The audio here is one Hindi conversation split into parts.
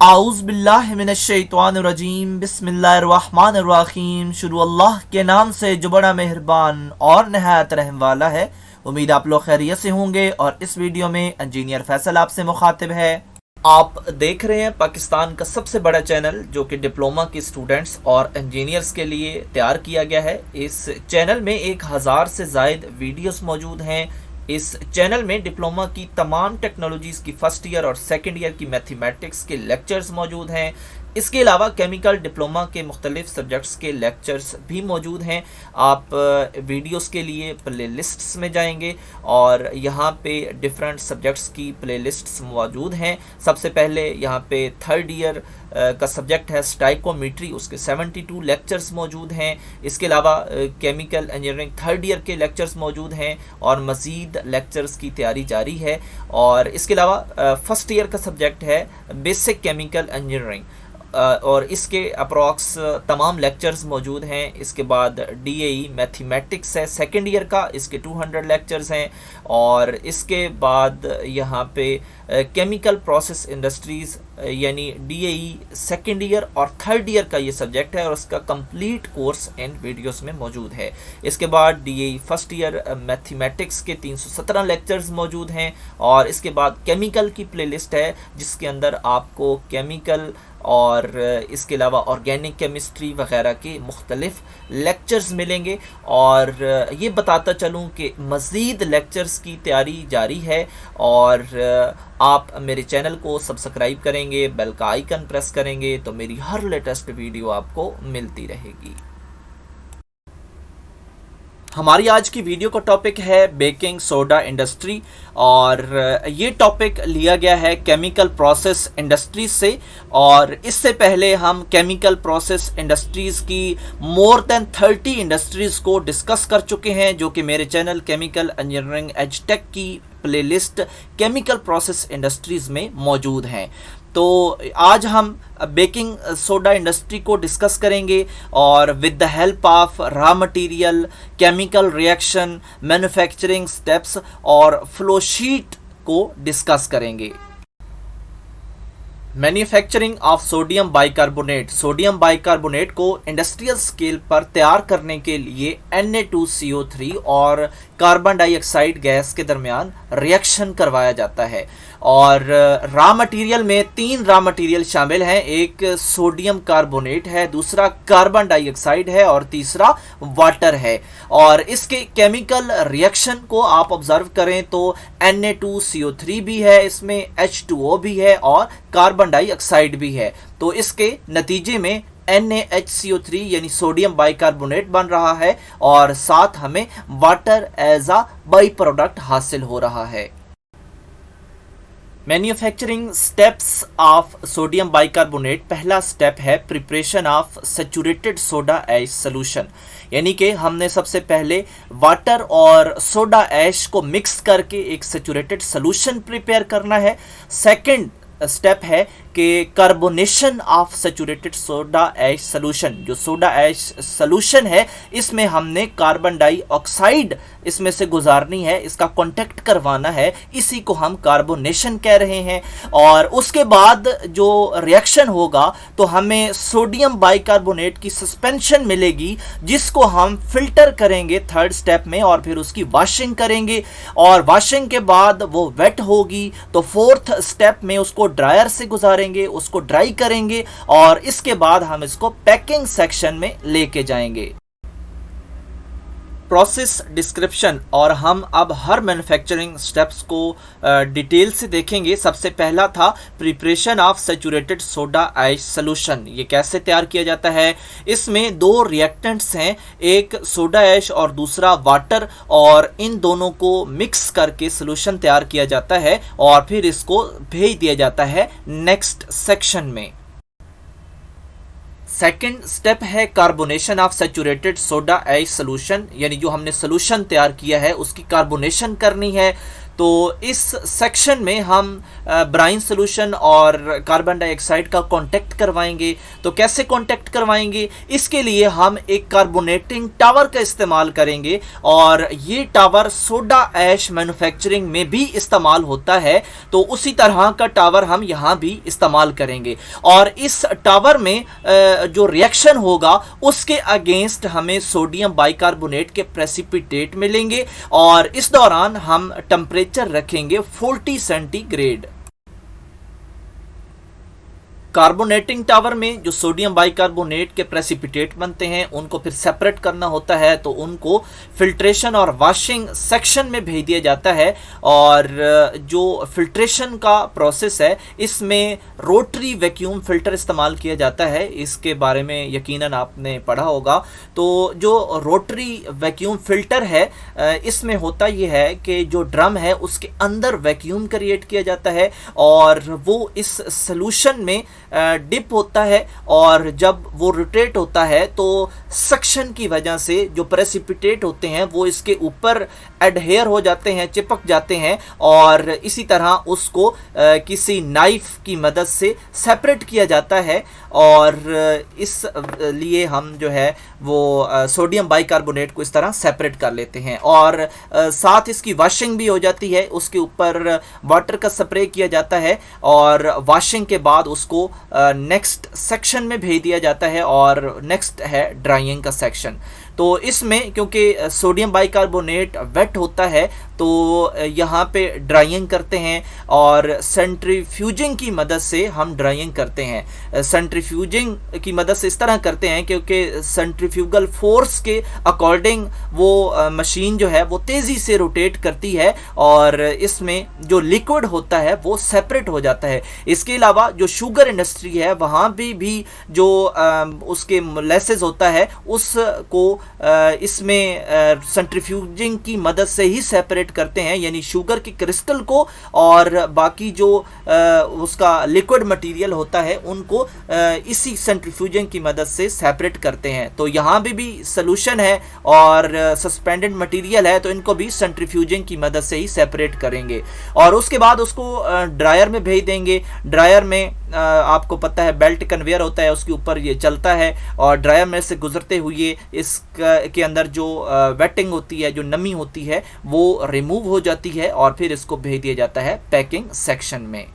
आऊज़ बिल्लाहि मिनश्शैतानिर्रजीम बिस्मिल्लाहिर्रहमानिर्रहीम। शुरू अल्लाह के नाम से जो बड़ा मेहरबान और नहायत रहम वाला है। उम्मीद आप लोग खैरियत से होंगे और इस वीडियो में इंजीनियर फैसल आपसे मुखातिब है। आप देख रहे हैं पाकिस्तान का सबसे बड़ा चैनल जो कि डिप्लोमा के स्टूडेंट्स और इंजीनियर्स के लिए तैयार किया गया है। इस चैनल में 1000 से ज़ायद वीडियोस मौजूद हैं। इस चैनल में डिप्लोमा की तमाम टेक्नोलॉजीज़ की फ़र्स्ट ईयर और सेकंड ईयर की मैथमेटिक्स के लेक्चर्स मौजूद हैं। इसके अलावा केमिकल डिप्लोमा के मुख्तलिफ सब्जेक्ट्स के लेक्चर्स भी मौजूद हैं। आप वीडियोस के लिए प्लेलिस्ट्स में जाएंगे और यहाँ पे डिफरेंट सब्जेक्ट्स की प्लेलिस्ट्स मौजूद हैं। सबसे पहले यहाँ पे थर्ड ईयर का सब्जेक्ट है स्टाइकोमेट्री, उसके 72 लेक्चर्स मौजूद हैं। इसके अलावा केमिकल इंजीनियरिंग थर्ड ईयर के लेक्चर्स मौजूद हैं और मज़ीद लेक्चर्स की तैयारी जारी है। और इसके अलावा फर्स्ट ईयर का सब्जेक्ट है बेसिक केमिकल इंजीनियरिंग और इसके अप्रॉक्स तमाम लेक्चर्स मौजूद हैं। इसके बाद DAE मैथमेटिक्स है सेकेंड ईयर का, इसके 200 लेक्चर्स हैं। और इसके बाद यहाँ पे केमिकल प्रोसेस इंडस्ट्रीज़ यानी DAE सेकेंड ईयर और थर्ड ईयर का ये सब्जेक्ट है और उसका कंप्लीट कोर्स इन वीडियोस में मौजूद है। इसके बाद DAE फर्स्ट ईयर मैथमेटिक्स के 317 लेक्चर्स मौजूद हैं। और इसके बाद केमिकल की प्लेलिस्ट है जिसके अंदर आपको केमिकल और इसके अलावा ऑर्गेनिक केमिस्ट्री वगैरह के मुख्तलिफ लेक्चर्स मिलेंगे। और ये बताता चलूँ कि मज़ीद लेक्चर्स की तैयारी जारी है। और आप मेरे चैनल को सब्सक्राइब करेंगे, बेल का आइकन प्रेस करेंगे तो मेरी हर लेटेस्ट वीडियो आपको मिलती रहेगी। हमारी आज की वीडियो का टॉपिक है बेकिंग सोडा इंडस्ट्री और ये टॉपिक लिया गया है केमिकल प्रोसेस इंडस्ट्रीज से। और इससे पहले हम केमिकल प्रोसेस इंडस्ट्रीज़ की मोर देन 30 इंडस्ट्रीज़ को डिस्कस कर चुके हैं जो कि मेरे चैनल केमिकल इंजीनियरिंग एजटेक की प्लेलिस्ट केमिकल प्रोसेस इंडस्ट्रीज़ में मौजूद हैं। तो आज हम बेकिंग सोडा इंडस्ट्री को डिस्कस करेंगे और with the help of raw material, chemical reaction, manufacturing steps और फ्लो शीट को डिस्कस करेंगे। मैन्युफैक्चरिंग ऑफ सोडियम बाइकार्बोनेट को इंडस्ट्रियल स्केल पर तैयार करने के लिए Na2CO3 और कार्बन डाइऑक्साइड गैस के दरमियान रिएक्शन करवाया जाता है। और रॉ मटेरियल में 3 रॉ मटेरियल शामिल हैं, एक सोडियम कार्बोनेट है, दूसरा कार्बन डाइऑक्साइड है और तीसरा वाटर है। और इसके केमिकल रिएक्शन को आप ऑब्जर्व करें तो Na2CO3 भी है, इसमें H2O भी है और कार्बन डाइऑक्साइड भी है। तो इसके नतीजे में NaHCO3 यानी सोडियम बाइकार्बोनेट बन रहा है और साथ हमें water as a by product हासिल हो रहा है। Manufacturing steps of sodium bicarbonate, पहला स्टेप है preparation of saturated soda ash solution, यानी कि हमने सबसे पहले वाटर और सोडा ऐश को मिक्स करके एक सैचुरेटेड सोल्यूशन प्रिपेयर करना है। सेकंड स्टेप है कि carbonation of saturated soda ash solution, जो सोडा ऐश सोल्यूशन है इसमें हमने कार्बन डाइऑक्साइड इसमें से गुजारनी है, इसका कांटेक्ट करवाना है, इसी को हम कार्बोनेशन कह रहे हैं। और उसके बाद जो रिएक्शन होगा तो हमें सोडियम बाइकार्बोनेट की सस्पेंशन मिलेगी जिसको हम फिल्टर करेंगे थर्ड स्टेप में और फिर उसकी वॉशिंग करेंगे। और वॉशिंग के बाद वो वेट होगी तो फोर्थ स्टेप में उसको ड्रायर से गुजारेंगे, उसको ड्राई करेंगे और इसके बाद हम इसको पैकिंग सेक्शन में लेके जाएंगे। प्रोसेस डिस्क्रिप्शन, और हम अब हर मैन्युफैक्चरिंग स्टेप्स को डिटेल से देखेंगे। सबसे पहला था preparation of saturated soda ash solution. ये कैसे तैयार किया जाता है? इसमें 2 रिएक्टेंट्स हैं, एक सोडा ऐश और दूसरा वाटर, और इन दोनों को मिक्स करके सोल्यूशन तैयार किया जाता है और फिर इसको भेज दिया जाता है नेक्स्ट सेक्शन में। सेकेंड स्टेप है carbonation of saturated soda ash solution, यानी जो हमने सोल्यूशन तैयार किया है उसकी कार्बोनेशन करनी है। तो इस सेक्शन में हम ब्राइन सोल्यूशन और कार्बन डाइऑक्साइड का कांटेक्ट करवाएंगे। तो कैसे कांटेक्ट करवाएंगे, इसके लिए हम एक कार्बोनेटिंग टावर का इस्तेमाल करेंगे और ये टावर सोडा ऐश मैन्युफैक्चरिंग में भी इस्तेमाल होता है, तो उसी तरह का टावर हम यहाँ भी इस्तेमाल करेंगे। और इस टावर में जो रिएक्शन होगा उसके अगेंस्ट हमें सोडियम बाइकार्बोनेट के प्रेसिपिटेट मिलेंगे और इस दौरान हम टेम्परेचर रखेंगे 40 सेंटीग्रेड। कार्बोनेटिंग टावर में जो सोडियम बाइकार्बोनेट के प्रेसिपिटेट बनते हैं उनको फिर सेपरेट करना होता है, तो उनको फिल्ट्रेशन और वॉशिंग सेक्शन में भेज दिया जाता है। और जो फिल्ट्रेशन का प्रोसेस है इसमें रोटरी वैक्यूम फिल्टर इस्तेमाल किया जाता है, इसके बारे में यकीनन आपने पढ़ा होगा। तो जो रोटरी वैक्यूम फिल्टर है इसमें होता यह है कि जो ड्रम है उसके अंदर वैक्यूम क्रिएट किया जाता है और वो इस सोल्यूशन में डिप होता है और जब वो रोटेट होता है तो सक्शन की वजह से जो प्रेसिपिटेट होते हैं वो इसके ऊपर एडहेयर हो जाते हैं, चिपक जाते हैं और इसी तरह उसको किसी नाइफ की मदद से सेपरेट किया जाता है। और इस लिए हम जो है वो सोडियम बाइकार्बोनेट को इस तरह सेपरेट कर लेते हैं और साथ इसकी वॉशिंग भी हो जाती है, उसके ऊपर वाटर का स्प्रे किया जाता है और वॉशिंग के बाद उसको नेक्स्ट सेक्शन में भेज दिया जाता है और नेक्स्ट है ड्राइंग का सेक्शन। तो इसमें क्योंकि सोडियम बाइकार्बोनेट वेट होता है तो यहाँ पे ड्राइंग करते हैं और सेंट्रीफ्यूजिंग की मदद से हम ड्राइंग करते हैं। सेंट्रीफ्यूजिंग की मदद से इस तरह करते हैं क्योंकि सेंट्रीफ्यूगल फोर्स के अकॉर्डिंग वो मशीन जो है वो तेज़ी से रोटेट करती है और इसमें जो लिक्विड होता है वो सेपरेट हो जाता है। इसके अलावा जो शुगर इंडस्ट्री है वहाँ भी जो उसके मोलेसेस होता है उसको इसमें सेंट्रीफ्यूजिंग की मदद से ही सेपरेट करते हैं, यानी शुगर के क्रिस्टल को और बाकी जो उसका लिक्विड मटेरियल होता है उनको इसी सेंट्रीफ्यूजिंग की मदद से सेपरेट करते हैं। तो यहाँ भी सोल्यूशन है और सस्पेंडेड मटेरियल है तो इनको भी सेंट्रीफ्यूजिंग की मदद से ही सेपरेट करेंगे और उसके बाद उसको ड्रायर में भेज देंगे। ड्रायर में आपको पता है बेल्ट कन्वेयर होता है, उसके ऊपर ये चलता है और ड्रायर में से गुजरते हुए इसके अंदर जो वेटिंग होती है, जो नमी होती है वो रिमूव हो जाती है और फिर इसको भेज दिया जाता है पैकिंग सेक्शन में।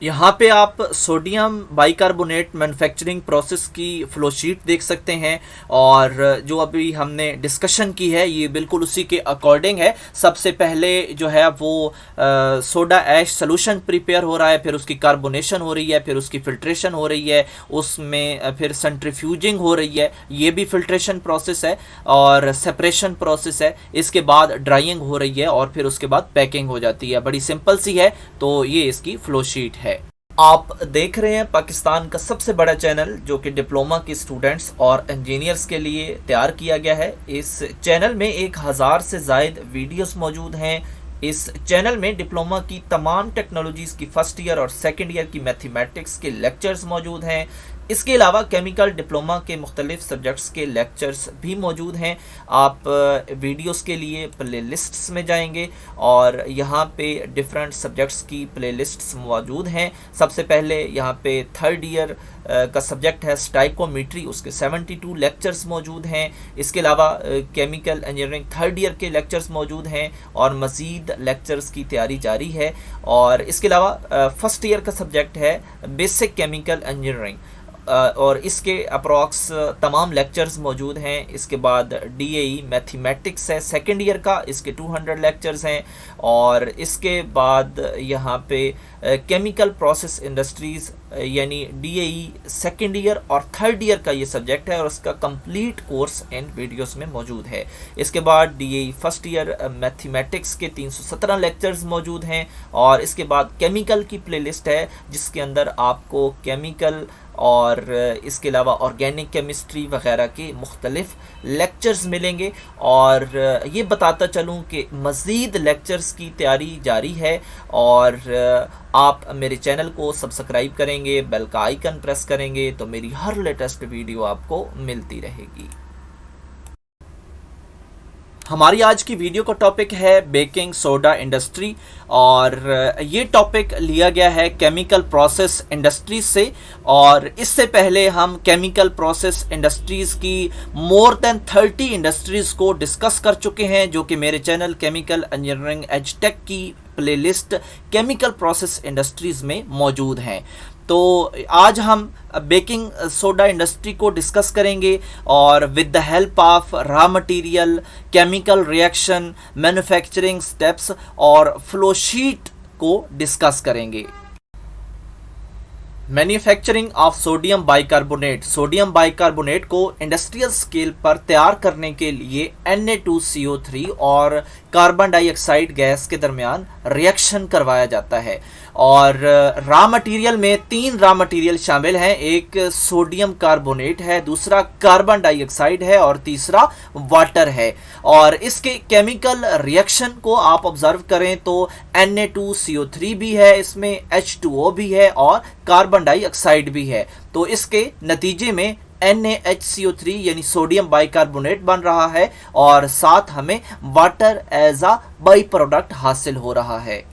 यहाँ पे आप सोडियम बाइकार्बोनेट मैन्युफैक्चरिंग प्रोसेस की फ्लोशीट देख सकते हैं और जो अभी हमने डिस्कशन की है ये बिल्कुल उसी के अकॉर्डिंग है। सबसे पहले जो है वो सोडा ऐश सोल्यूशन प्रिपेयर हो रहा है, फिर उसकी कार्बोनेशन हो रही है, फिर उसकी फिल्ट्रेशन हो रही है, उसमें फिर सेंट्रीफ्यूजिंग हो रही है, ये भी फिल्ट्रेशन प्रोसेस है और सेपरेशन प्रोसेस है। इसके बाद ड्राइंग हो रही है और फिर उसके बाद पैकिंग हो जाती है। बड़ी सिंपल सी है, तो ये इसकी फ्लोशीट है। आप देख रहे हैं पाकिस्तान का सबसे बड़ा चैनल जो कि डिप्लोमा के स्टूडेंट्स और इंजीनियर्स के लिए तैयार किया गया है। इस चैनल में 1000 से ज़ायद वीडियोस मौजूद हैं। इस चैनल में डिप्लोमा की तमाम टेक्नोलॉजीज़ की फर्स्ट ईयर और सेकंड ईयर की मैथमेटिक्स के लेक्चर्स मौजूद हैं। इसके अलावा केमिकल डिप्लोमा के मुख्तलिफ सब्जेक्ट्स के लेक्चर्स भी मौजूद हैं। आप वीडियोस के लिए प्लेलिस्ट्स में जाएंगे और यहाँ पे डिफरेंट सब्जेक्ट्स की प्लेलिस्ट्स मौजूद हैं। सबसे पहले यहाँ पे थर्ड ईयर का सब्जेक्ट है स्टाइकोमेट्री, उसके 72 लेक्चर्स मौजूद हैं। इसके अलावा केमिकल इंजीनियरिंग थर्ड ईयर के लेक्चर्स मौजूद हैं और मज़ीद लेक्चर्स की तैयारी जारी है। और इसके अलावा फर्स्ट ईयर का सब्जेक्ट है बेसिक केमिकल इंजीनियरिंग और इसके अप्रॉक्स तमाम लेक्चर्स मौजूद हैं। इसके बाद डीएई मैथमेटिक्स है सेकेंड ईयर का, इसके 200 लेक्चर्स हैं। और इसके बाद यहाँ पे केमिकल प्रोसेस इंडस्ट्रीज़ यानी डीएई सेकेंड ईयर और थर्ड ईयर का ये सब्जेक्ट है और उसका कंप्लीट कोर्स इन वीडियोस में मौजूद है। इसके बाद डीएई फर्स्ट ईयर मैथमेटिक्स के 317 लेक्चर्स मौजूद हैं और इसके बाद केमिकल की प्लेलिस्ट है जिसके अंदर आपको केमिकल और इसके अलावा ऑर्गेनिक केमिस्ट्री वगैरह के मुख्तलिफ लेक्चर्स मिलेंगे। और ये बताता चलूँ कि मज़ीद लेक्चर्स की तैयारी जारी है और आप मेरे चैनल को सब्सक्राइब करेंगे, बेल का आइकन प्रेस करेंगे तो मेरी हर लेटेस्ट वीडियो आपको मिलती रहेगी। हमारी आज की वीडियो का टॉपिक है बेकिंग सोडा इंडस्ट्री और ये टॉपिक लिया गया है केमिकल प्रोसेस इंडस्ट्रीज से। और इससे पहले हम केमिकल प्रोसेस इंडस्ट्रीज की मोर देन 30 इंडस्ट्रीज को डिस्कस कर चुके हैं, जो कि मेरे चैनल केमिकल इंजीनियरिंग एजटेक की प्लेलिस्ट केमिकल प्रोसेस इंडस्ट्रीज में मौजूद हैं। तो आज हम बेकिंग सोडा इंडस्ट्री को डिस्कस करेंगे और with the help of raw material, chemical reaction, manufacturing steps और फ्लो शीट को डिस्कस करेंगे। Manufacturing of sodium bicarbonate. Sodium bicarbonate को इंडस्ट्रियल स्केल पर तैयार करने के लिए Na2CO3 और कार्बन डाइऑक्साइड गैस के दरमियान रिएक्शन करवाया जाता है। और रॉ मटेरियल में 3 रॉ मटेरियल शामिल हैं, एक सोडियम कार्बोनेट है, दूसरा कार्बन डाइऑक्साइड है और तीसरा वाटर है। और इसके केमिकल रिएक्शन को आप ऑब्जर्व करें तो Na2CO3 भी है, इसमें H2O भी है और कार्बन डाइऑक्साइड भी है। तो इसके नतीजे में NaHCO3 यानी सोडियम बाइकार्बोनेट बन रहा है और साथ हमें water as a by product हासिल हो रहा है।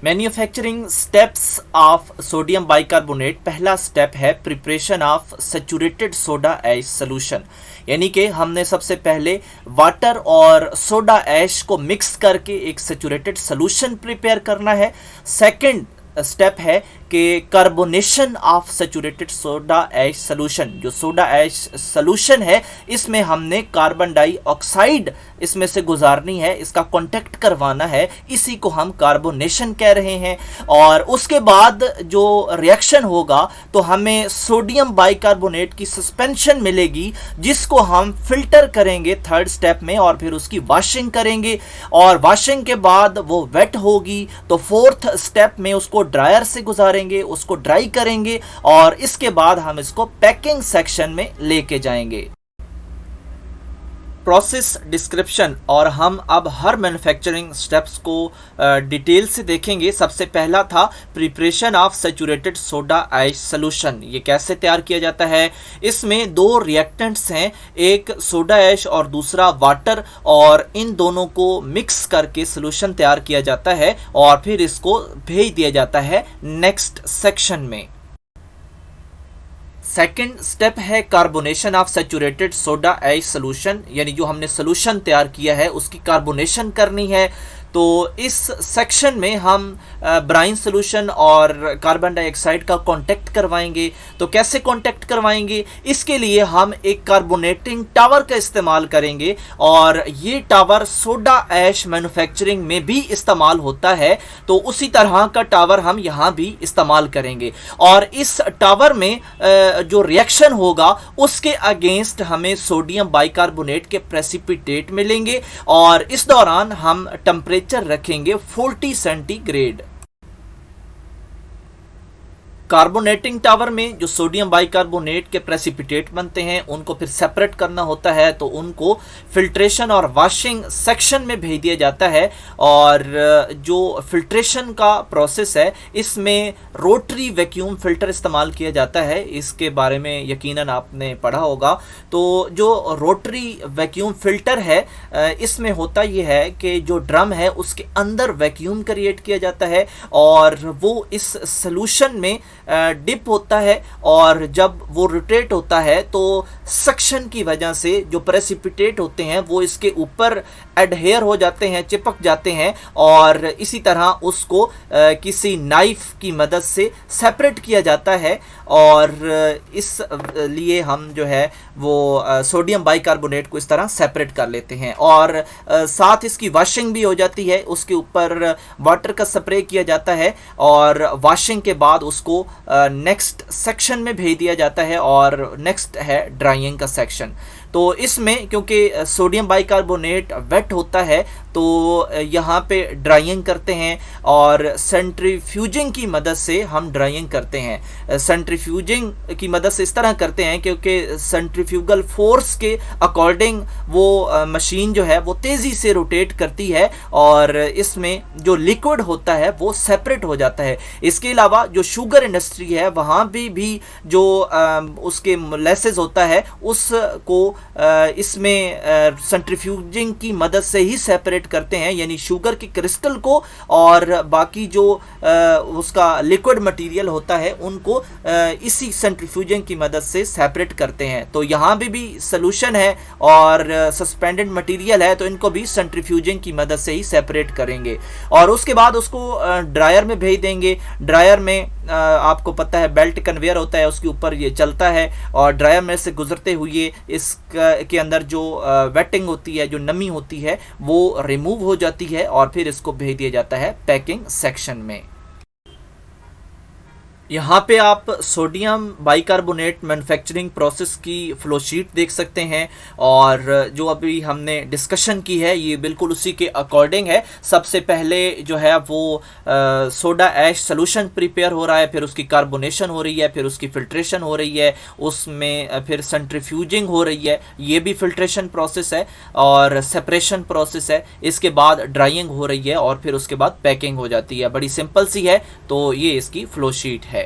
Manufacturing steps of sodium bicarbonate. पहला स्टेप है preparation of saturated soda ash solution, यानी कि हमने सबसे पहले वाटर और सोडा ऐश को मिक्स करके एक सैचुरेटेड सोल्यूशन प्रिपेयर करना है। सेकंड स्टेप है कि carbonation of saturated soda ash solution. जो सोडा ऐश सोल्यूशन है इसमें हमने कार्बन डाइऑक्साइड इसमें से गुजारनी है, इसका कांटेक्ट करवाना है, इसी को हम कार्बोनेशन कह रहे हैं। और उसके बाद जो रिएक्शन होगा तो हमें सोडियम बाइकार्बोनेट की सस्पेंशन मिलेगी, जिसको हम फिल्टर करेंगे थर्ड स्टेप में और फिर उसकी वॉशिंग करेंगे। और वॉशिंग के बाद वो वेट होगी तो फोर्थ स्टेप में उसको ड्रायर से गुजारेंगे, उसको ड्राई करेंगे और इसके बाद हम इसको पैकिंग सेक्शन में लेके जाएंगे। प्रोसेस डिस्क्रिप्शन, और हम अब हर मैन्युफैक्चरिंग स्टेप्स को डिटेल से देखेंगे। सबसे पहला था preparation of saturated soda ash solution. ये कैसे तैयार किया जाता है? इसमें 2 रिएक्टेंट्स हैं, एक सोडा ऐश और दूसरा वाटर, और इन दोनों को मिक्स करके सोल्यूशन तैयार किया जाता है और फिर इसको भेज दिया जाता है नेक्स्ट सेक्शन में। सेकेंड स्टेप है carbonation of saturated soda ash solution, यानी जो हमने सोल्यूशन तैयार किया है उसकी कार्बोनेशन करनी है। तो इस सेक्शन में हम ब्राइन सोल्यूशन और कार्बन डाइऑक्साइड का कांटेक्ट करवाएंगे। तो कैसे कांटेक्ट करवाएंगे? इसके लिए हम एक कार्बोनेटिंग टावर का इस्तेमाल करेंगे और ये टावर सोडा ऐश मैन्युफैक्चरिंग में भी इस्तेमाल होता है, तो उसी तरह का टावर हम यहाँ भी इस्तेमाल करेंगे। और इस टावर में जो रिएक्शन होगा उसके अगेंस्ट हमें सोडियम बाइकार्बोनेट के प्रेसिपिटेट मिलेंगे और इस दौरान हम टेम्परेचर रखेंगे 40 सेंटीग्रेड। कार्बोनेटिंग टावर में जो सोडियम बाइकार्बोनेट के प्रेसिपिटेट बनते हैं उनको फिर सेपरेट करना होता है, तो उनको फिल्ट्रेशन और वॉशिंग सेक्शन में भेज दिया जाता है। और जो फिल्ट्रेशन का प्रोसेस है इसमें रोटरी वैक्यूम फिल्टर इस्तेमाल किया जाता है, इसके बारे में यकीनन आपने पढ़ा होगा। तो जो रोटरी वैक्यूम फिल्टर है इसमें होता यह है कि जो ड्रम है उसके अंदर वैक्यूम क्रिएट किया जाता है और वो इस सोल्यूशन में डिप होता है और जब वो रोटेट होता है तो सक्शन की वजह से जो प्रेसिपिटेट होते हैं वो इसके ऊपर एडहेयर हो जाते हैं, चिपक जाते हैं और इसी तरह उसको किसी नाइफ की मदद से सेपरेट किया जाता है। और इस लिए हम जो है वो सोडियम बाइकार्बोनेट को इस तरह सेपरेट कर लेते हैं और साथ इसकी वॉशिंग भी हो जाती है। उसके ऊपर वाटर का स्प्रे किया जाता है और वॉशिंग के बाद उसको नेक्स्ट सेक्शन में भेज दिया जाता है और नेक्स्ट है ड्राइंग का सेक्शन। तो इसमें क्योंकि सोडियम बाइकार्बोनेट वेट होता है तो यहाँ पे ड्राइंग करते हैं और सेंट्रीफ्यूजिंग की मदद से हम ड्राइंग करते हैं। सेंट्रीफ्यूजिंग की मदद से इस तरह करते हैं क्योंकि सेंट्रीफ्यूगल फोर्स के अकॉर्डिंग वो मशीन जो है वो तेज़ी से रोटेट करती है और इसमें जो लिक्विड होता है वो सेपरेट हो जाता है। इसके अलावा जो शुगर इंडस्ट्री है वहाँ भी जो उसके मोलेसेस होता है उसको इसमें सेंट्रीफ्यूजिंग की मदद से ही सेपरेट करते हैं, यानी शुगर के क्रिस्टल को और बाकी जो उसका लिक्विड मटेरियल होता है उनको इसी सेंट्रीफ्यूजिंग की मदद से सेपरेट करते हैं। तो यहाँ भी सोल्यूशन है और सस्पेंडेड मटेरियल है तो इनको भी सेंट्रीफ्यूजिंग की मदद से ही सेपरेट करेंगे और उसके बाद उसको ड्रायर में भेज देंगे। ड्रायर में आपको पता है बेल्ट कन्वेयर होता है, उसके ऊपर ये चलता है और ड्रायर में से गुजरते हुए इसके अंदर जो वेटिंग होती है, जो नमी होती है वो रिमूव हो जाती है और फिर इसको भेज दिया जाता है पैकिंग सेक्शन में। यहाँ पे आप सोडियम बाइकार्बोनेट मैन्युफैक्चरिंग प्रोसेस की फ्लो शीट देख सकते हैं और जो अभी हमने डिस्कशन की है ये बिल्कुल उसी के अकॉर्डिंग है। सबसे पहले जो है वो सोडा ऐश सोल्यूशन प्रिपेयर हो रहा है, फिर उसकी कार्बोनेशन हो रही है, फिर उसकी फिल्ट्रेशन हो रही है, उसमें फिर सेंट्रीफ्यूजिंग हो रही है, ये भी फिल्ट्रेशन प्रोसेस है और सेपरेशन प्रोसेस है। इसके बाद ड्राइंग हो रही है और फिर उसके बाद पैकिंग हो जाती है। बड़ी सिंपल सी है, तो ये इसकी फ्लो शीट है।